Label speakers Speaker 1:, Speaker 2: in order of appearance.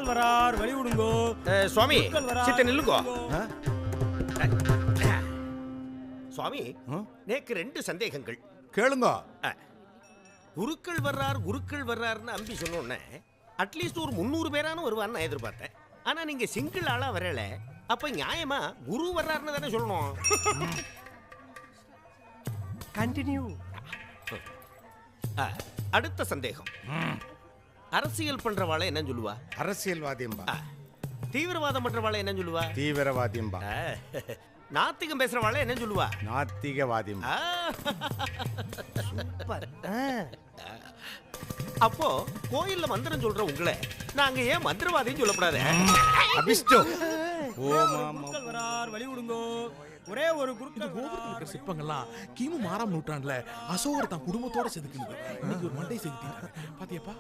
Speaker 1: வரார் வழி விடுங்கோ.
Speaker 2: சுவாமி சித்த நில்லுங்கோ. சுவாமி நேக்கு 2 சந்தேகங்கள்
Speaker 3: கேளுங்க.
Speaker 2: குருக்கள் வர்றாருன்னு அம்பி சொன்னோன்னே அட்லீஸ்ட் ஒரு 300 பேரானு வருவான்னு நான் எதிர்பார்த்தேன். ஆனா நீங்க சிங்கிள் ஆளா வரல, அப்ப நியாயமா குரு வர்றாருன்னு தானே சொல்லணும்.
Speaker 1: கண்டினியூ.
Speaker 2: அடுத்த சந்தேகம், அரசியல் பண்றவாளை என்ன சொல்லுவா?
Speaker 3: அரசியல்வாதியம்பா.
Speaker 2: தீவிரவாதம் பண்றவாளை என்ன சொல்லுவா?
Speaker 3: தீவிரவாதியம்பா.
Speaker 2: நாத்திகம் பேசுறவாளை என்ன சொல்லுவா?
Speaker 3: நாத்திகவாதியம்பா.
Speaker 2: அப்போ கோயில்ல மந்திரம் சொல்ற உங்களை நாங்க ஏன் மந்திரவாதின்னு சொல்லப்படாது?
Speaker 3: அபிஷ்டோ
Speaker 1: குருக்கள் வரார் வழி விடுங்கோ. ஒரே ஒரு குருக்கள்
Speaker 4: கோபுரத்தில் இருக்கிற சிற்பங்கள்லாம் கிமு 6ஆம் நூற்றாண்டுல அசோகர் தான் குடும்பத்தோட செதுக்குனது. இன்னைக்கு ஒரு மண்டை செதுக்கிட்டாங்க பாத்தியாப்பா?